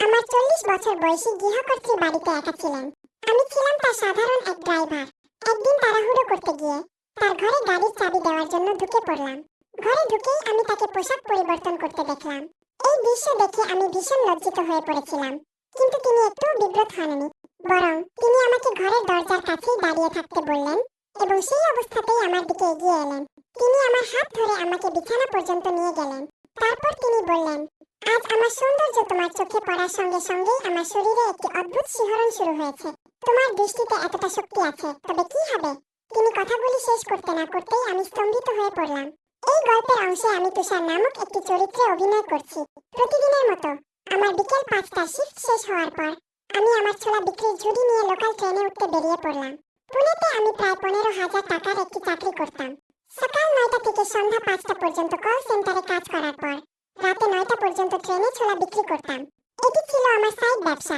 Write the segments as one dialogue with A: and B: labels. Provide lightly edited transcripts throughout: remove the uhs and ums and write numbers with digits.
A: আমার 40 বছর বয়সী গৃহকর্ত্রী বাড়িতে একা ছিলেন। আমি ছিলাম তার সাধারণ এক ড্রাইভার। একদিন তাড়াহুড়ো করতে গিয়ে তার ঘরে গাড়ির চাবি দেওয়ার জন্য ঢুকে পড়লাম। ঘরে ঢুকেই আমি তাকে পোশাক পরিবর্তন করতে দেখলাম। এই দৃশ্য দেখে আমি ভীষণ লজ্জিত হয়ে পড়েছিলাম, কিন্তু তিনি একটুও বিব্রত হননি। বরং তিনি আমাকে ঘরের দরজার কাছেই দাঁড়িয়ে থাকতে বললেন এবং সেই অবস্থাতেই আমার দিকে এগিয়ে এলেন। তিনি আমার হাত ধরে আমাকে বিছানা পর্যন্ত নিয়ে গেলেন। তারপর তিনি বললেন, আজ আমার সৌন্দর্য তোমার চোখে পড়ার সঙ্গে সঙ্গেই আমার শরীরে একটি অদ্ভুত শিহরণ শুরু হয়েছে। তোমার দৃষ্টিতে এতটা শক্তি আছে, তবে কি হবে? তিনি কথাগুলি শেষ করতে না করতেই আমি স্তম্ভিত হয়ে পড়লাম। এই গল্পের অংশে আমি তুষার নামক একটি চরিত্রে অভিনয় করছি। প্রতিদিনের মতো আমার বিকেল 5টার শিফট শেষ হওয়ার পর আমি আমার ছোলা বিক্রির ঝুড়ি নিয়ে লোকাল ট্রেনে উঠতে বেরিয়ে পড়লাম। পুনেতে আমি প্রায় 15,000 টাকার একটি চাকরি করতাম। সকাল 9টা থেকে সন্ধ্যা 5টা পর্যন্ত কল সেন্টারে কাজ করার পর রাতে 9টা পর্যন্ত ট্রেনে ছোলা বিক্রি করতাম। এটি ছিল আমার সাইড ব্যবসা,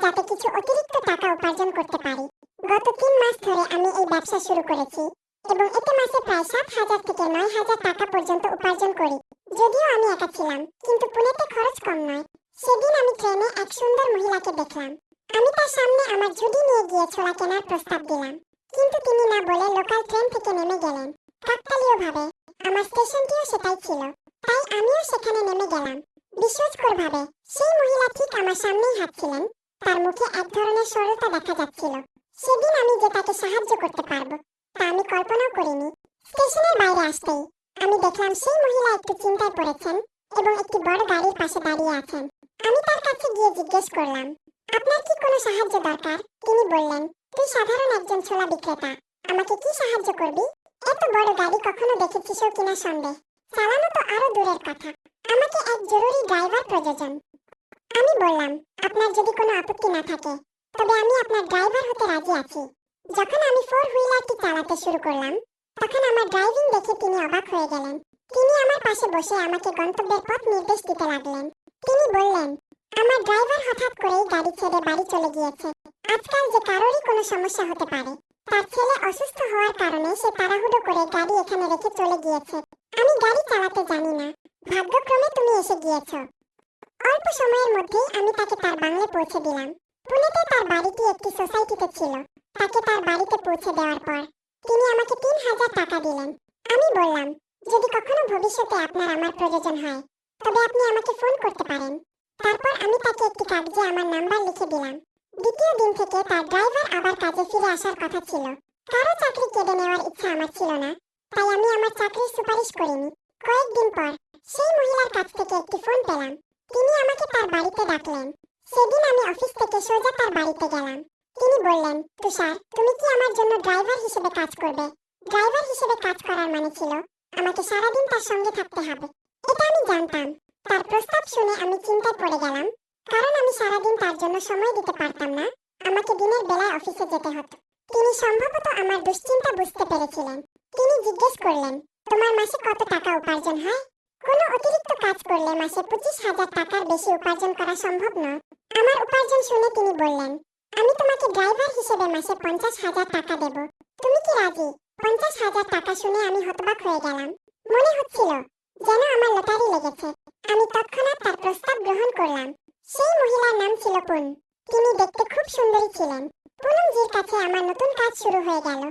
A: যাতে কিছু অতিরিক্ত টাকা উপার্জন করতে পারি। গত 3 মাস ধরে আমি এই ব্যবসা শুরু করেছি এবং এতে মাসে প্রায় 7,000 থেকে 9,000 টাকা পর্যন্ত উপার্জন করি। যদিও আমি একা ছিলাম, কিন্তু পুনেতে খরচ কম নয়। সেদিন আমি ট্রেনে এক সুন্দর মহিলাকে দেখলাম। আমি তার সামনে আমার ঝুড়ি নিয়ে গিয়ে ছোলা কেনার প্রস্তাব দিলাম, কিন্তু তিনি না বলে লোকাল ট্রেন থেকে নেমে গেলেন। কাকতালীয়ভাবে আমার স্টেশনটিও সেটাই ছিল, তাই আমিও সেখানে নেমে গেলাম। বিস্ময়করভাবে সেই মহিলা ঠিক আমার সামনেই হাঁটছিলেন। তার মুখে এক ধরনের সরলতা দেখা যাচ্ছিল। সেদিন আমি যে তাকে সাহায্য করতে পারবো তা আমি কল্পনাও করিনি। স্টেশনের বাইরে আসতেই আমি দেখলাম সেই মহিলা একটু চিন্তায় পড়েছেন এবং একটি বড় গাড়ির পাশে দাঁড়িয়ে আছেন। আমি তার কাছে গিয়ে জিজ্ঞেস করলাম, আপনার কি কোনো সাহায্য দরকার? তিনি বললেন, তুই সাধারণ একজন ছোলা বিক্রেতা, আমাকে কি সাহায্য করবি? এত বড় গাড়ি কখনো দেখেছিস কিনা সন্দেহ, চালানো তো আরো দূরের কথা। আমাকে এক জরুরি ড্রাইভার প্রয়োজন। আমি বললাম, আপনার যদি কোনো আপত্তি না থাকে তবে আমি আপনার ড্রাইভার হতে রাজি আছি। যখন আমি 4 হুইলারটি চালাতে শুরু করলাম তখন আমার ড্রাইভিং দেখে তিনি অবাক হয়ে গেলেন। তিনি আমার পাশে বসে আমাকে গন্তব্যের পথ নির্দেশ দিতে লাগলেন। তিনি বললেন, আমার ড্রাইভার হঠাৎ করেই গাড়ি ছেড়ে বাড়ি চলে গিয়েছে। আজকাল যে কারোরই কোনো সমস্যা হতে পারে। তার ছেলে অসুস্থ হওয়ার কারণে সে তাড়াহুড়ো করে গাড়ি এখানে রেখে চলে গিয়েছে। আমি গাড়ি চালাতে জানি না, ভাগ্যক্রমে তুমি এসে গিয়েছো। অল্প সময়ের মধ্যেই আমি তাকে তার বাংলায় পৌঁছে দিলাম। পুনেতে তার বাড়িটি একটি সোসাইটিতে ছিল। তাকে তার বাড়িতে পৌঁছে দেওয়ার পর তিনি আমাকে 3,000 টাকা দিলেন। আমি বললাম, যদি কখনো ভবিষ্যতে আপনার আমার প্রয়োজন হয় তবে আপনি আমাকে ফোন করতে পারেন। তারপর আমি তাকে একটি কাগজে আমার নাম্বার লিখে দিলাম। দ্বিতীয় দিন থেকে তার ড্রাইভার আবার কাজে ফিরে আসার কথা ছিল। কারো চাকরি কেড়ে নেওয়ার ইচ্ছা আমার ছিল না, তাই আমি আমার চাকরির সুপারিশ করিনি। কয়েকদিন পর সেই মহিলার কাছ থেকে একটি ফোন পেলাম। তিনি আমাকে তার বাড়িতে ডাকলেন। সেদিন আমি অফিস থেকে সোজা তার বাড়িতে গেলাম। তিনি বললেন, তুষার, তুমি কি আমার জন্য ড্রাইভার হিসেবে কাজ করবে? ড্রাইভার হিসেবে কাজ করার মানে ছিল আমাকে সারাদিন তার সঙ্গে থাকতে হবে। এটা আমি জানতাম। তার প্রস্তাব শুনে আমি চিন্তায় পড়ে গেলাম, কারণ আমি সারাদিন তার জন্য সময় দিতে পারতাম না। আমাকে দিনের বেলায় অফিসে যেতে হতো। তিনি সম্ভবত আমার দুশ্চিন্তা বুঝতে পেরেছিলেন। তিনি জিজ্ঞেস করলেন, তোমার মাসে কত টাকা উপার্জন হয়? কোনো অতিরিক্ত কাজ করলে মাসে 25,000 টাকার বেশি উপার্জন করা সম্ভব নয়। আমার উপার্জন শুনে তিনি বললেন, আমি তোমাকে ড্রাইভার হিসেবে মাসে 50,000 টাকা দেব। তুমি কি রাজি? 50,000 টাকা শুনে আমি হতবাক হয়ে গেলাম। মনে হচ্ছিল যেন আমার লটারি লেগেছে। আমি তৎক্ষণাৎ তার প্রস্তাব গ্রহণ করলাম। সেই মহিলার নাম ছিল পুন। তিনি দেখতে খুব সুন্দরী ছিলেন। পুনমজির কাছে আমার নতুন কাজ শুরু হয়ে গেল।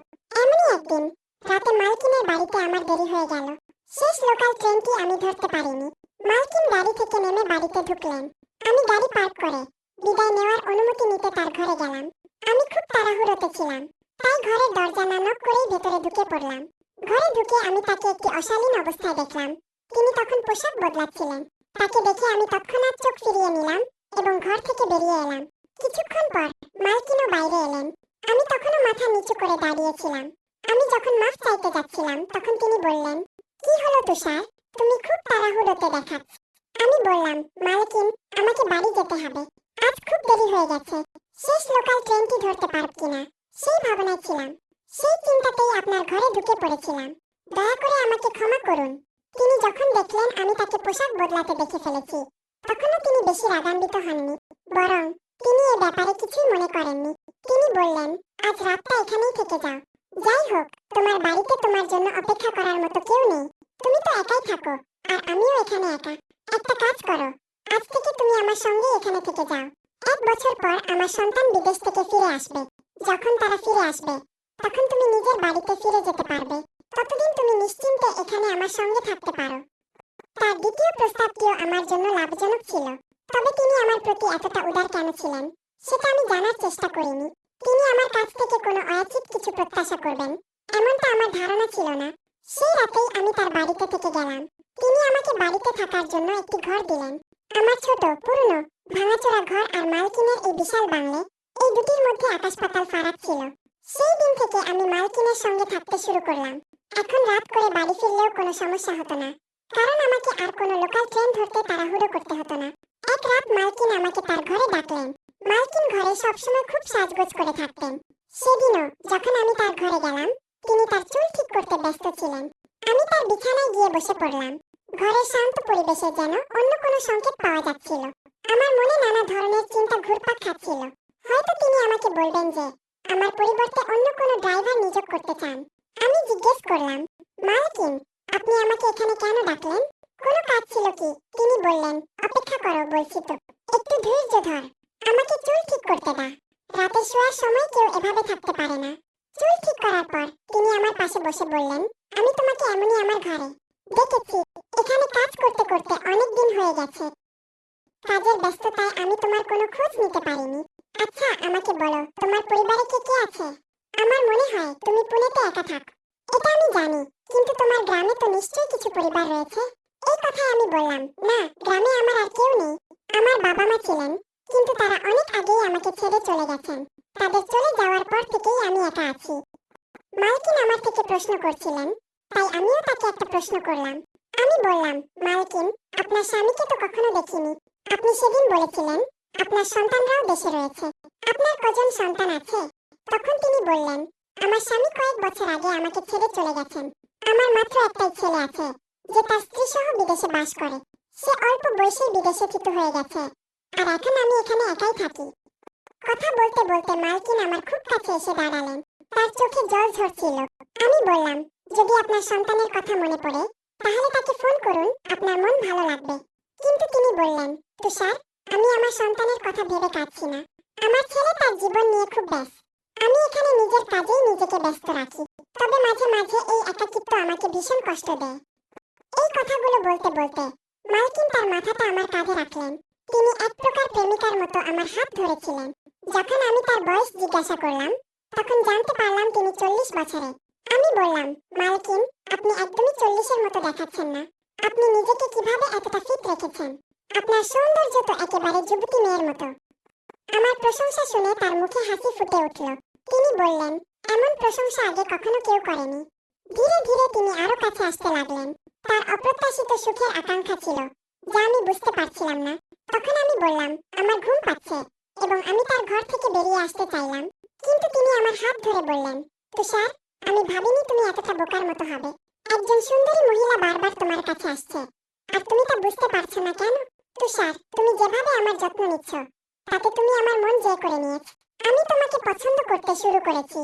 A: এমনই একদিন রাতে মালকিনের বাড়িতে আমার দেরি হয়ে গেল। শেষ লোকাল ট্রেনটি আমি ধরতে পারিনি। মালকিন গাড়ি থেকে নেমে বাড়িতে ঢুকলেন। আমি গাড়ি পার্ক করে বিদায় নেওয়ার অনুমতি নিতে তার ঘরে গেলাম। আমি খুব তাড়াহুড়োতে ছিলাম, তাই ঘরের দরজা না নক করেই ভেতরে ঢুকে পড়লাম। ঘরে ঢুকে আমি তাকে একটি অশালীন অবস্থায় দেখলাম। তিনি তখন পোশাক বদলাচ্ছিলেন। তাকে দেখে আমি তৎক্ষণাৎ চোখ ফিরিয়ে নিলাম এবং ঘর থেকে বেরিয়ে এলাম। কিছুক্ষণ পর মালকিনও বাইরে এলেন। আমি তখনও মাথা নিচু করে দাঁড়িয়েছিলাম। আমি যখন মাফ চাইতে যাচ্ছিলাম তখন তিনি বললেন, কি হলো তুষার, তুমি খুব তাড়াহুড়োতে দেখাচ্ছ। আমি বললাম, মালকিন, আমাকে বাড়ি যেতে হবে। আজ খুব দেরি হয়ে গেছে। শেষ লোকাল ট্রেনটি ধরতে পারব কিনা সেই ভাবনায় ছিলাম। সেই চিন্তাতেই আপনার ঘরে ঢুকে পড়েছিলাম। দয়া করে আমাকে ক্ষমা করুন। তিনি যখন দেখলেন আমি তাকে পোশাক বদলাতে দেখে ফেলেছি তখনও তিনি বেশি রাগান্বিত হননি, বরং তিনি এ ব্যাপারে কিছুই মনে করেননি। তিনি বললেন, আজ রাতটা এখানেই থেকে যাও। যাই হোক, তোমার বাড়িতে তোমার জন্য অপেক্ষা করার মতো কেউ নেই। তুমি তো একাই থাকো, আর আমিও এখানে একা। একটা কাজ করো, আজ থেকে তুমি আমার সঙ্গে এখানে থেকে যাও। 1 বছর পর আমার সন্তান বিদেশ থেকে ফিরে আসবে। যখন তারা ফিরে আসবে তখন তুমি নিজের বাড়িতে ফিরে যেতে পারবে। ততদিন তুমি নিশ্চিন্তে এখানে আমার সঙ্গে থাকতে পারো। তার দ্বিতীয় প্রস্তাবটিও আমার জন্য লাভজনক ছিল। তবে তিনি আমার প্রতি এতটা উদার কেন ছিলেন সেটা আমি জানার চেষ্টা করিনি। তিনি আমার কাছ থেকে কোনো অযাচিত কিছু প্রত্যাশা করবেন এমনটা আমার ধারণা ছিল না। সেই রাতেই আমি তার বাড়িতে থেকে গেলাম। তিনি আমাকে বাড়িতে থাকার জন্য একটি ঘর দিলেন। আমার ছোট, পুরনো, ভাঙাচোরা ঘর আর মালকিনের এই বিশাল বাংলো, এই দুটির মধ্যে আকাশ পাতাল ফারাক ছিল। সেই দিন থেকে আমি মালকিনের সঙ্গে থাকতে শুরু করলাম। এখন রাত করে বাড়ি ফিরলেও কোনো সমস্যা হতো না, কারণ আমাকে আর কোনো লোকাল ট্রেন ধরতে তাড়াহুড়ো করতে হতো না। এক রাত মালকিন আমাকে তার ঘরে ডাকলেন। মালকিন ঘরে সবসময় খুব সাজগোজ করে থাকতেন। সেদিনও যখন আমি তার ঘরে গেলাম তিনি তার চুল ঠিক করতে ব্যস্ত ছিলেন। আমি তার বিছানায় গিয়ে বসে পড়লাম। ঘরের শান্ত পরিবেশে যেন অন্য কোনো সংকেত পাওয়া যাচ্ছিল। আমার মনে নানা ধরনের চিন্তা ঘুরপাক খাচ্ছিল। হয়তো তিনি আমাকে বলবেন যে আমার পরিবর্তে অন্য কোনো ড্রাইভার নিয়োগ করতে চান। আমি জিজ্ঞেস করলাম, মালকিন, আপনি আমাকে এখানে কেন ডাকলেন? কোনো কাজ ছিল কি? তিনি বললেন, অপেক্ষা করো, বলছি তো, একটু ধৈর্য ধর, আমাকে চুল ঠিক করতে দাও। রাতে শোয়ার সময় কেউ এভাবে থাকতে পারে না। চুল ঠিক করার পর তিনি আমার পাশে বসে বললেন, আমি তোমাকে এমনই আমার ঘরে দেখেছি। এখানে কাজ করতে করতে অনেক দিন হয়ে গেছে। কাজের ব্যস্ততায় আমি তোমার কোনো খোঁজ নিতে পারিনি। আচ্ছা, আমাকে বলো, তোমার পরিবারে কে কে আছে? আমার মনে হয় তুমি পুনেতে একা থাক। এটা আমি জানি, কিন্তু তোমার গ্রামে তো নিশ্চয়ই কিছু পরিবার রয়েছে। এই কথায় আমি বললাম, না, গ্রামে আমার আর কেউ নেই। আমার বাবা মা ছিলেন, কিন্তু তারা অনেক আগেই আমাকে ছেড়ে চলে গেছেন। তাদের চলে যাওয়ার পর থেকেই আমি একা আছি। মালকিন আমার থেকে প্রশ্ন করছিলেন, তাই আমিও তাকে একটা প্রশ্ন করলাম। আমি বললাম, মালকিন, আপনার স্বামীকে তো কখনো দেখিনি। আপনি সেদিন বলেছিলেন আপনার সন্তানরাও দেশে রয়েছে। আপনার কজন সন্তান আছে? তখন তিনি বললেন, আমার স্বামী কয়েক বছর আগে আমাকে ছেড়ে চলে গেছেন। আমার মাত্র একটাই ছেলে আছে, যে তার স্ত্রী সহ বিদেশে বাস করে। সে অল্প বয়সেই বিদেশে থিত হয়ে গেছে, আর এখন আমি এখানে একাই থাকি। কথা বলতে বলতে মালকিন আমার খুব কাছে এসে দাঁড়ালেন। তার চোখে জল ঝরছিল। আমি বললাম, যদি আপনার সন্তানের কথা মনে পড়ে তাহলে তাকে ফোন করুন, আপনার মন ভালো লাগবে। কিন্তু তিনি বললেন, তুষার, আমি আমার সন্তানের কথা ভেবে কাঁদছি না। আমার ছেলে তার জীবন নিয়ে খুব ব্যস্ত। আমি এখানে নিজের কাজেই নিজেকে ব্যস্ত রাখি। তবে মাঝে মাঝে এই একাকিত্ব আমাকে ভীষণ কষ্ট দেয়। এই কথাগুলো বলতে বলতে মালকিন তার মাথাটা আমার কাঁধে রাখলেন। তিনি এক প্রকার প্রেমিকার মতো আমার হাত ধরেছিলেন। যখন আমি তার বয়স জিজ্ঞাসা করলাম তখন জানতে পারলাম তিনি 40 বছরের। আমি বললাম, মালকিন, আপনি একদমই 40-এর মতো দেখাচ্ছেন না। আপনি নিজেকে কিভাবে এতটা ফিট রেখেছেন? আপনার সৌন্দর্য তো একেবারে যুবতী মেয়ের মতো। আমার প্রশংসা শুনে তার মুখে হাসি ফুটে উঠল। তিনি বললেন, এমন প্রশংসা আগে কখনো কেউ করেনি। ধীরে ধীরে তিনি আরো কাছে আসতে লাগলেন। তার অপ্রত্যাশিত সুখের আকাঙ্ক্ষা ছিল, যা আমি বুঝতে পারছিলাম না। তখন আমি বললাম, আমার ঘুম পাচ্ছে, এবং আমি তার ঘর থেকে বেরিয়ে আসতে চাইলাম। কিন্তু তিনি আমার হাত ধরে বললেন, তুষার, আমি ভাবিনি তুমি এতটা বোকার মতো হবে। একজন সুন্দরী মহিলা বারবার তোমার কাছে আসছে, আর তুমি তা বুঝতে পারছো না কেন? তুষার, তুমি যেভাবে আমার যত্ন নিচ্ছ তাতে তুমি আমার মন জয় করে নিয়েছ। আমি তোমাকে পছন্দ করতে শুরু করেছি।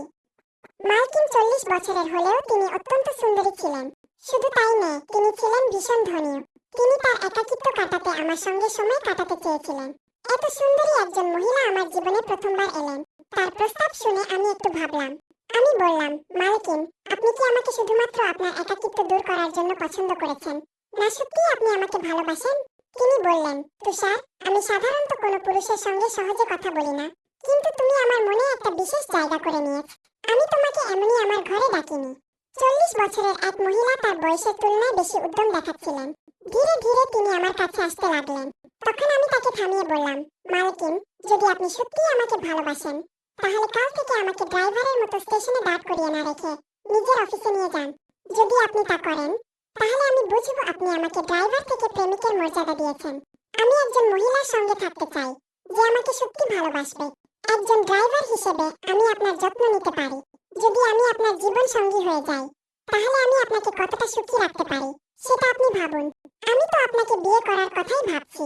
A: মালকিন 40 বছরের হলেও তিনি অত্যন্ত সুন্দরী ছিলেন। শুধু তাই নয়, তিনি ছিলেন ভীষণ ধনীও। তিনি তার একাকিত্ব কাটাতে আমার সঙ্গে সময় কাটাতে চেয়েছিলেন। এত সুন্দরী একজন মহিলা আমার জীবনে প্রথমবার এলেন। তার প্রস্তাব শুনে আমি একটু ভাবলাম। আমি বললাম, মালকিন, আপনি কি আমাকে শুধুমাত্র আপনার একাকিত্ব দূর করার জন্য পছন্দ করেছেন, না সত্যিই আপনি আমাকে ভালোবাসেন? তিনি বললেন, তুষার, আমি সাধারণত কোনো পুরুষের সঙ্গে সহজে কথা বলি না, কিন্তু তুমি আমার মনে একটা বিশেষ জায়গা করে নিয়েছ। আমি তোমাকে এমনি আমার ঘরে ডাকিনি। 40 বছরের এক মহিলা তার বয়সের তুলনায় বেশি উদ্যম দেখাচ্ছিলেন। ধীরে ধীরে তিনি আমার কাছে আসতে লাগলেন। তখন আমি তাকে থামিয়ে বললাম, মালকিন, যদি আপনি সত্যিই আমাকে ভালোবাসেন তাহলে কাল থেকে আমাকে ড্রাইভারের মতো স্টেশনে দাঁড় করিয়ে না রেখে নিজের অফিসে নিয়ে যান। যদি আপনি তা করেন তাহলে আমি বুঝবো আপনি আমাকে ড্রাইভার থেকে প্রেমিকের মর্যাদা দিয়েছেন। আমি একজন মহিলার সঙ্গে থাকতে চাই যে আমাকে সত্যি ভালোবাসবে। একজন ড্রাইভার হিসেবে আমি আপনার যত্ন নিতে পারি। যদি আমি আপনার জীবন সঙ্গী হয়ে যাই তাহলে আমি আপনাকে কতটা সুখী রাখতে পারি সেটা আপনি ভাবুন। আমি তো আপনাকে বিয়ে করার কথাই ভাবছি।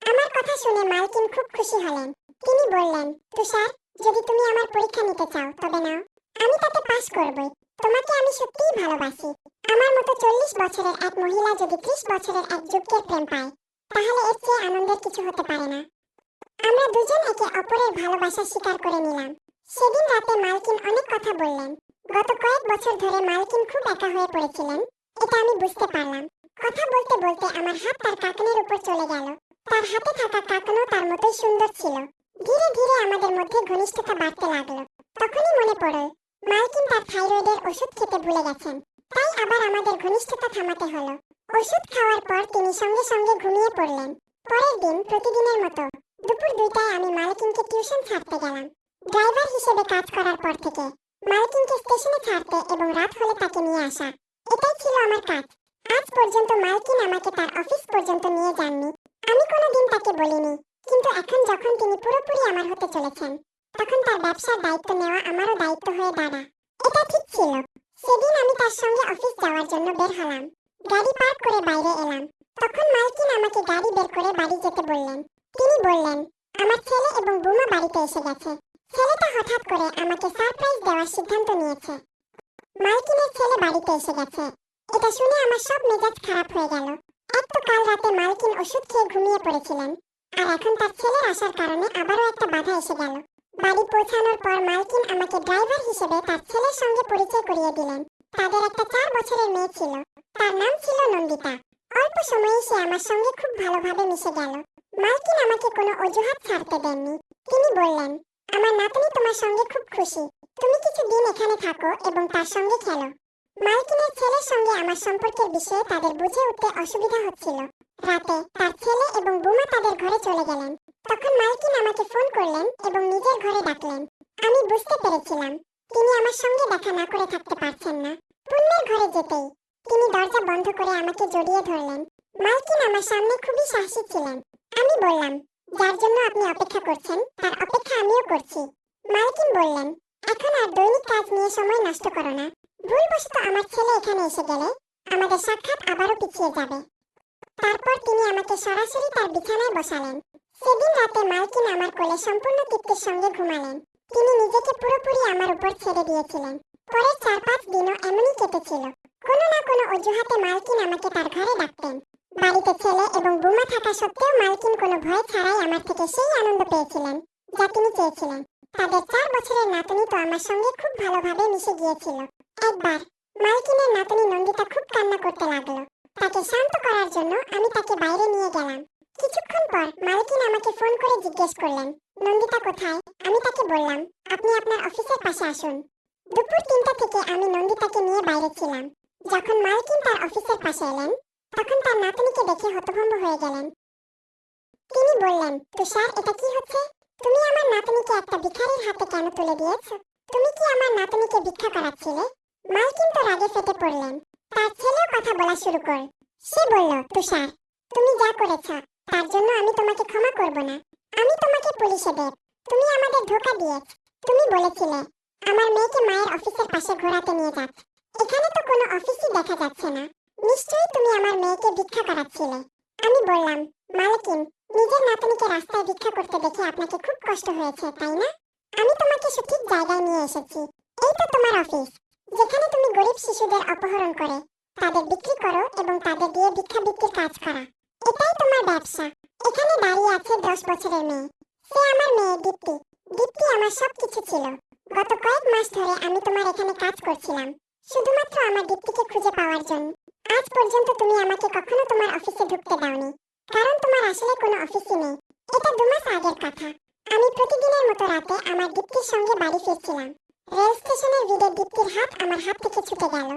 A: আমার কথা শুনে মালকিন খুব খুশি হলেন। তিনি বললেন, তুষার, যদি তুমি আমার পরীক্ষা নিতে চাও তবে নাও, আমি তাতে পাশ করবই। তোমাকে আমি সত্যিই ভালোবাসি। আমার মতো 40 বছরের এক মহিলা যদি 30 বছরের এক যুবকের প্রেম পায় তাহলে এর চেয়ে আনন্দের কিছু হতে পারে না। আমরা দুজন একে অপরের ভালোবাসা স্বীকার করে নিলাম। সেদিন রাতে মালকিন অনেক কথা বললেন। গত কয়েক বছর ধরে মালকিন খুব একা হয়ে পড়েছিলেন, এটা আমি বুঝতে পারলাম। কথা বলতে বলতে আমার হাত তার কাঁকনের উপর চলে গেল। তার হাতে থাকা কাঁকনও তার মতোই সুন্দর ছিল। ধীরে ধীরে আমাদের মধ্যে ঘনিষ্ঠতা বাড়তে লাগলো। তখনই মনে পড়ল মালকিন তার থাইরয়েডের ওষুধ খেতে ভুলে গেছেন। তাই আবার আমাদের ঘনিষ্ঠতা থামাতে হলো। ওষুধ খাওয়ার পর তিনি সঙ্গে সঙ্গে ঘুমিয়ে পড়লেন। পরের দিন প্রতিদিনের মতো দুপুর 2টায় আমি মালকিনকে টিউশন ছাড়তে গেলাম। ড্রাইভার হিসেবে কাজ করার পর থেকে মালকিনকে স্টেশনে ছাড়তে এবং রাত হলে তাকে নিয়ে আসা, এটাই ছিল আমার কাজ। আজ পর্যন্ত মালকিন আমাকে তার অফিস পর্যন্ত নিয়ে যাননি। আমি কোনোদিন তাকে বলিনি, কিন্তু এখন যখন তিনি পুরোপুরি আমার হতে চলেছেন, তখন তার ব্যবসার দায়িত্ব নেওয়া আমারও দায়িত্ব হয়ে দাঁড়া। এটা ঠিক ছিল। সেদিন আমি তার সঙ্গে অফিস যাওয়ার জন্য বের হলাম। গাড়ি পার্ক করে বাইরে এলাম। তখন মালকিন আমাকে গাড়ি বের করে বাড়ি যেতে বললেন। তিনি বললেন, আমার ছেলে এবং বুমা বাড়িতে এসে গেছে। ছেলেটা হঠাৎ করে আমাকে সারপ্রাইজ দেওয়ার সিদ্ধান্ত নিয়েছে। মালকিনের ছেলে বাড়িতে এসে গেছে। এটা শুনে আমার সব মেজাজ খারাপ হয়ে গেল। এক তো কাল রাতে মালকিন ওষুধ খেয়ে ঘুমিয়ে পড়েছিলেন, আর এখন তার ছেলের আসার কারণে আবারও একটা বাধা এসে গেল। বাড়ি পৌঁছানোর পর মালকিন আমাকে ড্রাইভার হিসেবে তার ছেলের সঙ্গে পরিচয় করিয়ে দিলেন। তাদের একটা 4 বছরের মেয়ে ছিল। তার নাম ছিল নন্দিতা। অল্প সময়ে সে আমার সঙ্গে খুব ভালোভাবে মিশে গেল। মালকিন আমাকে কোনো অজুহাত ছাড়তে দেননি। তিনি বললেন, আমার নাতনি তোমার সঙ্গে খুব খুশি। তুমি কিছু দিন এখানে থাকো এবং তার সঙ্গে খেলো। মালকিনের ছেলের সঙ্গে আমার সম্পর্কের বিষয়ে তাদের বুঝে উঠতে অসুবিধা হচ্ছিল। রাতে তার ছেলে এবং বুমা তাদের ঘরে চলে গেলেন। তখন মালকিন আমাকে ফোন করলেন এবং নিজের ঘরে ডাকলেন। আমি বুঝতে পেরেছিলাম তিনি আমার সঙ্গে দেখা না করে থাকতে পারছেন না। পুণ্যের ঘরে যেতেই তিনি দরজা বন্ধ করে আমাকে জড়িয়ে ধরলেন। মালকিন আমার সামনে খুবই সাহসী ছিলেন। আমি বললাম, যার জন্য আপনি অপেক্ষা করছেন তার অপেক্ষা আমিও করছি। মালকিন বললেন, এখন আর দৈনিক কাজ নিয়ে সময় নষ্ট করো না। ভুলবশত আমার ছেলে এখানে এসে গেলে আমাদের সাক্ষাৎ আবারও পিছিয়ে যাবে। তারপর তিনি আমাকে সরাসরি তার বিছানায় বসালেন। সেদিন রাতে মালকিন আমার কোলে সম্পূর্ণ তৃপ্তির সঙ্গে ঘুমালেন। তিনি নিজেকে পুরোপুরি আমার উপর ছেড়ে দিয়েছিলেন। পরের 4-5 দিনও এমনই কেটেছিল। কোনো না কোনো অজুহাতে মালকিন আমাকে তার ঘরে ডাকতেন। বাড়িতে ছেলে এবং বুমা থাকা সত্ত্বেও মালকিন কোনো ভয় ছাড়াই আমার থেকে সেই আনন্দ পেয়েছিলেন যা তিনি চেয়েছিলেন। তাদের 4 বছরের নাতনি তো আমার সঙ্গে খুব ভালোভাবে মিশে গিয়েছিল। একবার মালকিনের নাতনি নন্দিতা খুব কান্না করতে লাগলো। তাকে শান্ত করার জন্য আমি তাকে বাইরে নিয়ে গেলাম। কিছুক্ষণ পর মালকিন আমাকে ফোন করে জিজ্ঞেস করলেন, নন্দিতা কোথায়? আমি তাকে বললাম, আপনি আপনার অফিসের পাশে আসুন। দুপুর 3টা থেকে আমি নন্দিতাকে নিয়ে বাইরে ছিলাম। যখন মালকিন তার অফিসের পাশে এলেন, তখন তার নাতনিকে দেখে হতভম্ব হয়ে গেলেন। তিনি বললেন, তুষার, এটা কি হচ্ছে? তুমি আমার নাতনিকে একটা ভিখারির হাতে কেন তুলে দিয়েছ? তুমি কি আমার নাতনিকে ভিক্ষা করাচ্ছিলে? মালকিন তো রাগে ফেটে পড়লেন। তার ছেলেও কথা বলা শুরু করে। সে বলল, তুষার, তুমি যা করেছ তার জন্য আমি তোমাকে ক্ষমা করব না। আমি তোমাকে পুলিশে দেব। তুমি আমাদের ধোঁকা দিয়েছ। তুমি বলেছিলে আমার মেয়েকে মায়ের অফিসের পাশে ঘোরাতে নিয়ে যাচ্ছ। এখানে তো কোনো অফিসই দেখা যাচ্ছে না। নিশ্চয়ই তুমি আমার মেয়েকে ভিক্ষা করাচ্ছিলে। আমি বললাম, মালকিন, নিজের নাতনিকে রাস্তায় ভিক্ষা করতে দেখে আপনাকে খুব কষ্ট হয়েছে, তাই না? আমি তোমাকে সঠিক জায়গায় নিয়ে এসেছি। এই তো তোমার অফিস, যেখানে তুমি গরিব শিশুদের অপহরণ করে তাদের বিক্রি করো এবং তাদের দিয়ে ভিক্ষাবৃত্তির কাজ করা। এটাই তোমার ব্যবসা। এখানে দাঁড়িয়ে আছে 10 বছরের মেয়ে। সে আমার মেয়ে দীপ্তি। দীপ্তি আমার সবকিছু ছিল। গত কয়েক মাস ধরে আমি তোমার এখানে কাজ করছিলাম, শুধুমাত্র আমার দীপ্তিকে খুঁজে পাওয়ার জন্য। আজ পর্যন্ত তুমি আমাকে কখনো তোমার অফিসে ঢুকতে দাওনি, কারণ তোমার আসলে কোনো অফিসই নেই। এটা 2 মাস আগের কথা। আমি প্রতিদিনের মতো রাতে আমার দীপ্তির সঙ্গে বাড়ি ফিরছিলাম। রেল স্টেশনের ভিড়ে দীপ্তির হাত আমার হাত থেকে ছুটে গেল।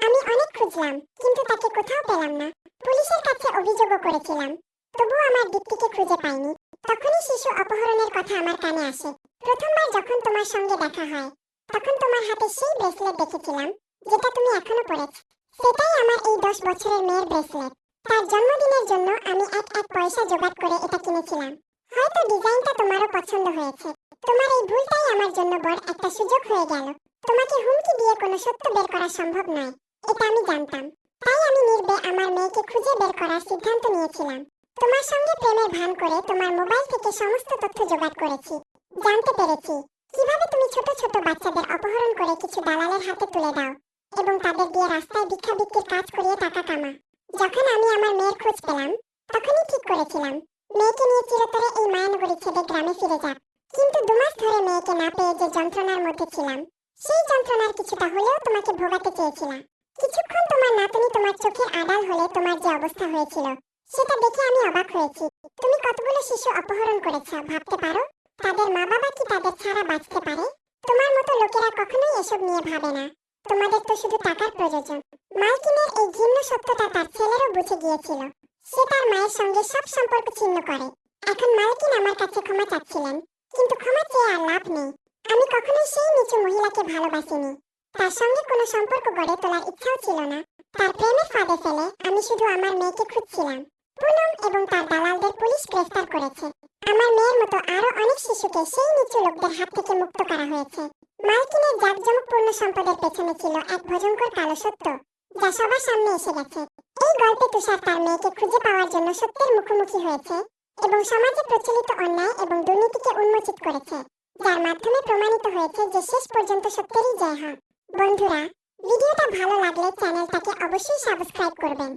A: আমি অনেক খুঁজলাম, কিন্তু তাকে কোথাও পেলাম না। পুলিশের কাছে অভিযোগও করেছিলাম, তবুও আমার দীপ্তিকে খুঁজে পাইনি। তখনই শিশু অপহরণের কথা আমার কানে আসে। প্রথমবার যখন তোমার সঙ্গে দেখা হয়, তখন তোমার হাতে সেই ব্রেসলেট দেখেছিলাম যেটা তুমি এখনো পরেছ। সেটাই আমার এই 10 বছরের মেয়ের ব্রেসলেট। তার জন্মদিনের জন্য আমি এক পয়সা জোগাড় করে এটা কিনেছিলাম। হয়তো ডিজাইনটা তোমারও পছন্দ হয়েছে। তোমার এই ভুলটাই আমার জন্য বড় একটা সুযোগ হয়ে গেল। তোমাকে হুমকি দিয়ে কোনো সত্য বের করা সম্ভব নয়, এটা আমি জানতাম। তাই আমি নির্বে আমার মেয়েকে খুঁজে বের করার সিদ্ধান্ত নিয়েছিলাম। তোমার সঙ্গে প্রেমের ভান করে তোমার মোবাইল থেকে সমস্ত তথ্য জোগাড় করেছি। জানতে পেরেছি কিভাবে তুমি ছোট ছোট বাচ্চাদের অপহরণ করে কিছু দালালের হাতে তুলে দাও এবং তাদের দিয়ে রাস্তায় ভিক্ষাবৃত্তির কাজ করিয়ে টাকা কামা। যখন আমি আমার মেয়ের খোঁজ পেলাম, তখনই ঠিক করেছিলাম মেয়েকে নিয়ে চিরতরে এই মায়ানগরী ছেড়ে গ্রামে ফিরে যাব। কিন্তু 2 মাস ধরে মেয়েকে না পেয়ে যে যন্ত্রণার মধ্যে ছিলাম, সেই যন্ত্রণার কিছুটা হলেও তোমাকে ভোগাতে চেয়েছিলাম। কিছুক্ষণ তোমার নাতনি তোমার চোখের আড়াল হলে তোমার যে অবস্থা হয়েছিল, সেটা দেখে আমি অবাক হয়েছি। তুমি কতগুলো শিশু অপহরণ করেছো ভাবতে পারো? তাদের মা বাবা কি তাদের ছাড়া বাঁচতে পারে? তোমার মতো লোকেরা কখনোই এসব নিয়ে ভাবে না। তোমাদের তো শুধু টাকার প্রয়োজন। মালকিনের এই ঘৃণ্য সত্যটা তার ছেলেরও বুঝে গিয়েছিল। সে তার মায়ের সঙ্গে সব সম্পর্ক ছিন্ন করে। এখন মালকিন আমার কাছে ক্ষমা চাচ্ছিলেন, কিন্তু ক্ষমা চেয়ে আর লাভ নেই। আমি কখনোই সেই নিচু মহিলাকে ভালোবাসিনি। তার সঙ্গে কোনো সম্পর্ক গড়ে তোলার ইচ্ছাও ছিল না। তার প্রেমের ফাঁদে ফেলে আমি শুধু আমার মেয়েকে খুঁজছিলাম। পুনম এবং তার দালালদের পুলিশ গ্রেফতার করেছে। আমার মেয়ের মতো আরো অনেক শিশুকে সেই নিচু লোকদের হাত থেকে মুক্ত করা হয়েছে। মালকিনের জাঁকজমকপূর্ণ সম্পদের পেছনে ছিল এক ভয়ঙ্কর কালো সত্য, যা সবার সামনে এসে গেছে। এই গল্পে তুষার তার মেয়েকে খুঁজে পাওয়ার জন্য সত্যের মুখোমুখি হয়েছে এবং সমাজে প্রচলিত অন্যায় এবং দুর্নীতিকে উন্মোচিত করেছে, যার মাধ্যমে প্রমাণিত হয়েছে যে শেষ পর্যন্ত সত্যেরই জয় হয়। বন্ধুরা, ভিডিওটা ভালো লাগলে চ্যানেলটাকে অবশ্যই সাবস্ক্রাইব করবেন।